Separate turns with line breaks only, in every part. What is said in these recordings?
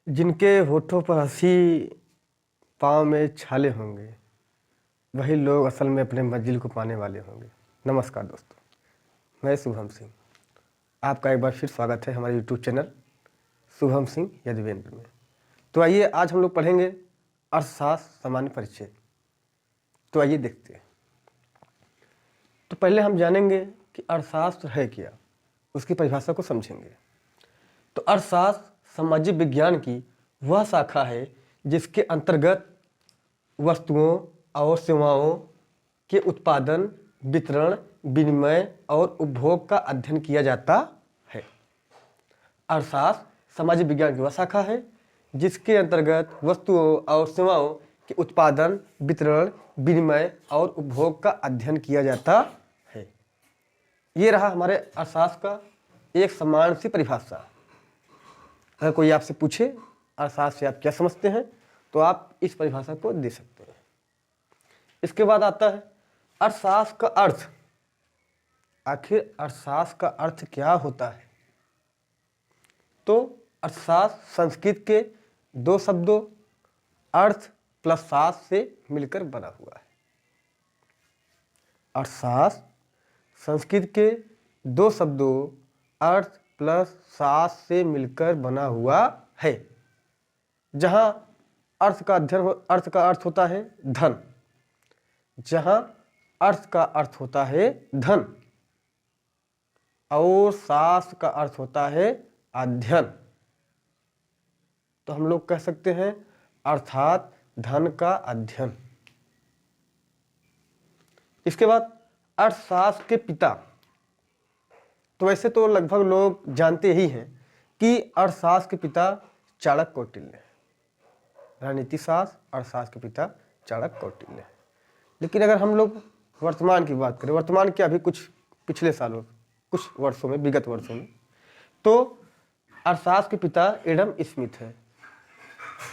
जिनके होठों पर हंसी, पाँव में छाले होंगे, वही लोग असल में अपने मंजिल को पाने वाले होंगे। नमस्कार दोस्तों, मैं शुभम सिंह, आपका एक बार फिर स्वागत है हमारे यूट्यूब चैनल शुभम सिंह यदुवेंद्र में। तो आइए आज हम लोग पढ़ेंगे अर्थशास्त्र सामान्य परिचय। तो आइए देखते हैं। तो पहले हम जानेंगे कि अर्थशास्त्र है क्या, उसकी परिभाषा को समझेंगे। तो अर्थशास्त्र सामाजिक विज्ञान की वह शाखा है जिसके अंतर्गत वस्तुओं और सेवाओं के उत्पादन, वितरण, विनिमय और उपभोग का अध्ययन किया जाता है। अर्थशास्त्र सामाजिक विज्ञान की वह शाखा है जिसके अंतर्गत वस्तुओं और सेवाओं के उत्पादन, वितरण, विनिमय और उपभोग का अध्ययन किया जाता है। ये रहा हमारे अर्थशास्त्र का एक सामान्य सी परिभाषा। अगर कोई आपसे पूछे अर्थशास्त्र से आप क्या समझते हैं तो आप इस परिभाषा को दे सकते हैं। इसके बाद आता है अर्थशास्त्र का अर्थ। आखिर अर्थशास्त्र का अर्थ क्या होता है? तो अर्थशास्त्र संस्कृत के दो शब्दों अर्थ प्लस शास्त्र से मिलकर बना हुआ है। अर्थशास्त्र संस्कृत के दो शब्दों अर्थ प्लस शास्त्र से मिलकर बना हुआ है। जहाँ अर्थ का अर्थ होता है धन, जहाँ अर्थ का अर्थ होता है धन और शास्त्र का अर्थ होता है अध्ययन। तो हम लोग कह सकते हैं अर्थात धन का अध्ययन। इसके बाद अर्थशास्त्र के पिता। तो वैसे तो लगभग लोग जानते ही हैं कि अर्थशास्त्र के पिता चाणक्य कौटिल्य, राजनीति शास्त्र अर्थशास्त्र के पिता चाणक्य कौटिल्य। लेकिन अगर हम लोग वर्तमान की बात करें, वर्तमान के अभी कुछ पिछले सालों, कुछ वर्षों में, विगत वर्षों में, तो अर्थशास्त्र के पिता एडम स्मिथ है।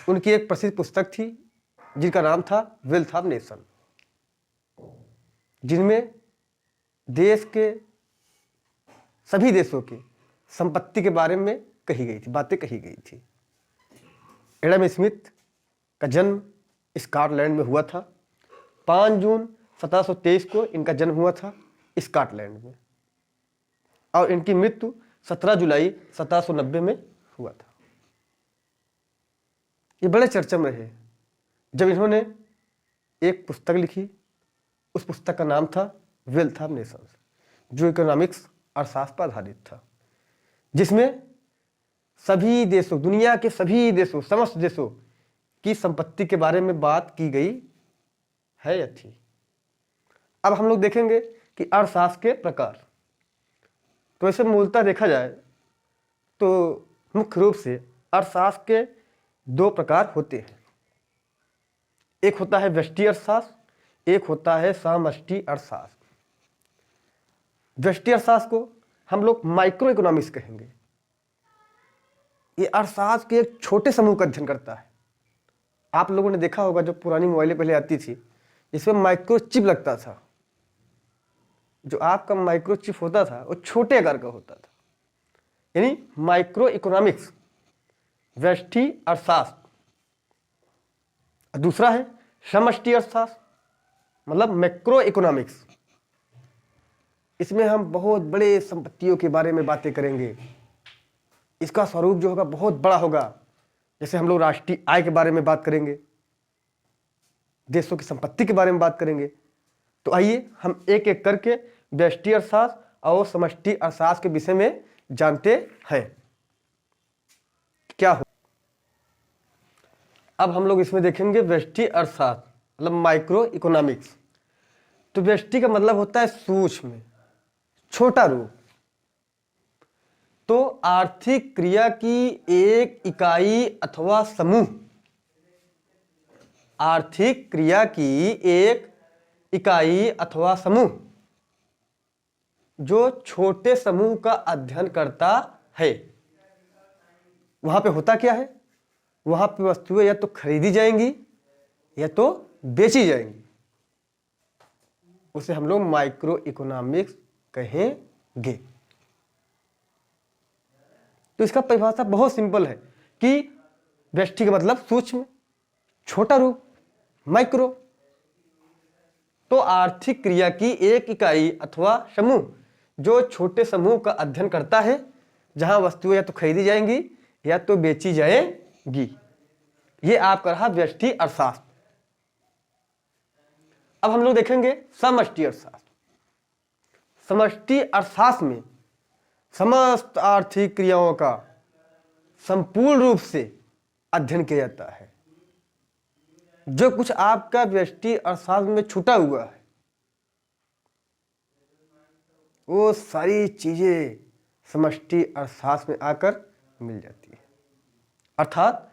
उनकी एक प्रसिद्ध पुस्तक थी जिनका नाम था वेल्थ ऑफ नेशन, जिनमें देश के सभी देशों की संपत्ति के बारे में कही गई थी, बातें कही गई थी। एडम स्मिथ का जन्म स्कॉटलैंड में हुआ था। 5 जून 1723 को इनका जन्म हुआ था स्कॉटलैंड में और इनकी मृत्यु 17 जुलाई 1790 में हुआ था। ये बड़े चर्चा में रहे जब इन्होंने एक पुस्तक लिखी। उस पुस्तक का नाम था वेल्थ ऑफ नेशंस, जो इकोनॉमिक्स अर्थशास्त्र पर आधारित था, जिसमें सभी देशों, दुनिया के सभी देशों, समस्त देशों की संपत्ति के बारे में बात की गई है या थी। अब हम लोग देखेंगे कि अर्थशास्त्र के प्रकार। तो ऐसे मूलतः देखा जाए तो मुख्य रूप से अर्थशास्त्र के 2 प्रकार होते हैं। एक होता है व्यष्टि अर्थशास्त्र, एक होता है समष्टि अर्थशास्त्र। व्यष्टि अर्थशास्त्र को हम लोग माइक्रो इकोनॉमिक्स कहेंगे। ये अर्थशास्त्र के एक छोटे समूह का अध्ययन करता है। आप लोगों ने देखा होगा जो पुरानी मोबाइलें पहले आती थी, इसमें माइक्रो चिप लगता था। जो आपका माइक्रो चिप होता था वो छोटे आकार का होता था, यानी माइक्रो इकोनॉमिक्स व्यष्टि अर्थशास्त्र। दूसरा है समष्टि अर्थशास्त्र, मतलब मैक्रो इकोनॉमिक्स। इसमें हम बहुत बड़े संपत्तियों के बारे में बातें करेंगे। इसका स्वरूप जो होगा बहुत बड़ा होगा। जैसे हम लोग राष्ट्रीय आय के बारे में बात करेंगे, देशों की संपत्ति के बारे में बात करेंगे। तो आइए हम एक एक करके व्यष्टि अर्थशास्त्र और समष्टि अर्थशास्त्र के विषय में जानते हैं क्या हो। अब हम लोग इसमें देखेंगे व्यष्टि अर्थशास्त्र, मतलब माइक्रो इकोनॉमिक्स। तो व्यष्टि का मतलब होता है सूक्ष्म, छोटा रूप। तो आर्थिक क्रिया की एक इकाई अथवा समूह, आर्थिक क्रिया की एक इकाई अथवा समूह जो छोटे समूह का अध्ययन करता है। वहां पे होता क्या है? वहां पे वस्तुएं या तो खरीदी जाएंगी या तो बेची जाएंगी। उसे हम लोग माइक्रो इकोनॉमिक्स कहेंगे। तो इसका परिभाषा बहुत सिंपल है कि व्यष्टि का मतलब सूक्ष्म, छोटा रूप, माइक्रो। तो आर्थिक क्रिया की एक इकाई अथवा समूह जो छोटे समूह का अध्ययन करता है, जहां वस्तुएं या तो खरीदी जाएंगी या तो बेची जाएंगी। ये आपका रहा व्यष्टि अर्थशास्त्र। अब हम लोग देखेंगे समष्टि अर्थशास्त्र। समष्टि अर्थशास्त्र में समस्त आर्थिक क्रियाओं का संपूर्ण रूप से अध्ययन किया जाता है। जो कुछ आपका व्यष्टि अर्थशास्त्र में छूटा हुआ है, वो सारी चीजें समष्टि अर्थशास्त्र में आकर मिल जाती है। अर्थात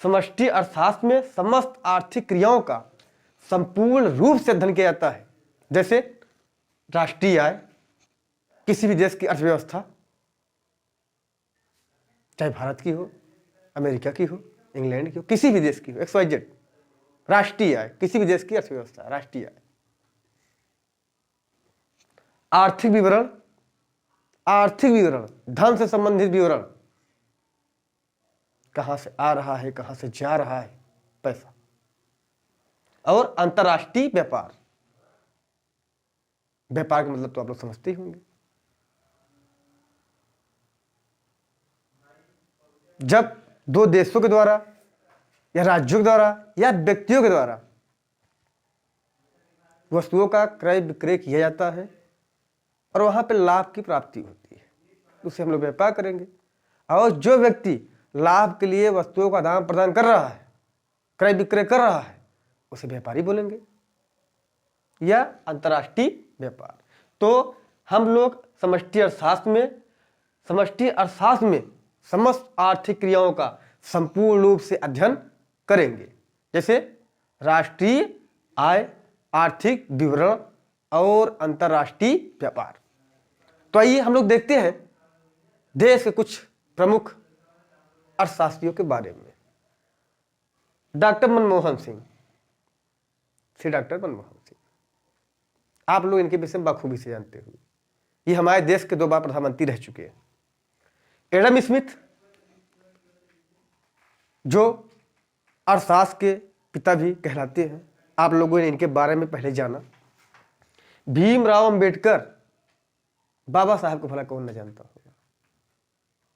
समष्टि अर्थशास्त्र में समस्त आर्थिक क्रियाओं का संपूर्ण रूप से अध्ययन किया जाता है। जैसे राष्ट्रीय आय, किसी भी देश की अर्थव्यवस्था, चाहे भारत की हो, अमेरिका की हो, इंग्लैंड की हो, किसी भी देश की हो, XYZ, राष्ट्रीय आय, किसी भी देश की अर्थव्यवस्था, राष्ट्रीय आय। आर्थिक विवरण, आर्थिक विवरण, धन से संबंधित विवरण, कहां से आ रहा है, कहां से जा रहा है पैसा। और अंतरराष्ट्रीय व्यापार, व्यापार का मतलब तो आप लोग समझते ही होंगे। जब दो देशों के द्वारा या राज्यों के द्वारा या व्यक्तियों के द्वारा वस्तुओं का क्रय विक्रय किया जाता है और वहां पर लाभ की प्राप्ति होती है, उसे हम लोग व्यापार करेंगे। और जो व्यक्ति लाभ के लिए वस्तुओं का आदान प्रदान कर रहा है, क्रय विक्रय कर रहा है, उसे व्यापारी बोलेंगे या अंतरराष्ट्रीय व्यापार। तो हम लोग समष्टि अर्थशास्त्र में समस्त आर्थिक क्रियाओं का संपूर्ण रूप से अध्ययन करेंगे। जैसे राष्ट्रीय आय, आर्थिक विवरण और अंतरराष्ट्रीय व्यापार। तो आइए हम लोग देखते हैं देश के कुछ प्रमुख अर्थशास्त्रियों के बारे में। डॉक्टर मनमोहन सिंह, श्री डॉक्टर मनमोहन सिंह, आप लोग इनके विषय में बखूबी से जानते हुए, ये हमारे देश के 2 बार प्रधानमंत्री रह चुके हैं। एडम स्मिथ, जो अर्थशास्त्र के पिता भी कहलाते हैं, आप लोगों ने इनके बारे में पहले जाना। भीमराव अंबेडकर, बाबा साहब को भला कौन न जानता होगा,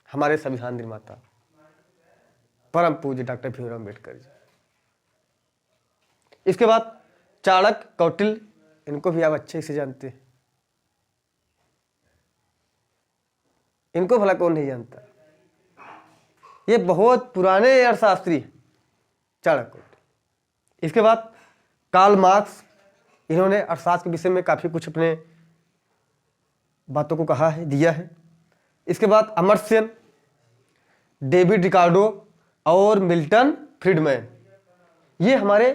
हमारे संविधान निर्माता परम पूज्य डॉक्टर भीमराव अंबेडकर जी। इसके बाद चाणक्य, कौटिल्य, इनको भी आप अच्छे से जानते हैं। इनको भला कौन नहीं जानता, ये बहुत पुराने अर्थशास्त्री चाणक्य, कौटिल्य। इसके बाद कार्ल मार्क्स, इन्होंने अर्थशास्त्र के विषय में काफी कुछ अपने बातों को कहा है, दिया है। इसके बाद अमर्त्य सेन, डेविड रिकार्डो और मिल्टन फ्रीडमैन, ये हमारे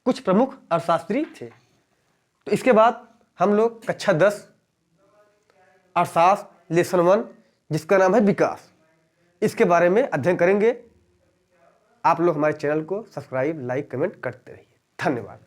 कुछ प्रमुख अर्थशास्त्री थे। तो इसके बाद हम लोग कक्षा 10 अर्थशास्त्र लेसन 1, जिसका नाम है विकास, इसके बारे में अध्ययन करेंगे। आप लोग हमारे चैनल को सब्सक्राइब, लाइक, कमेंट करते रहिए। धन्यवाद।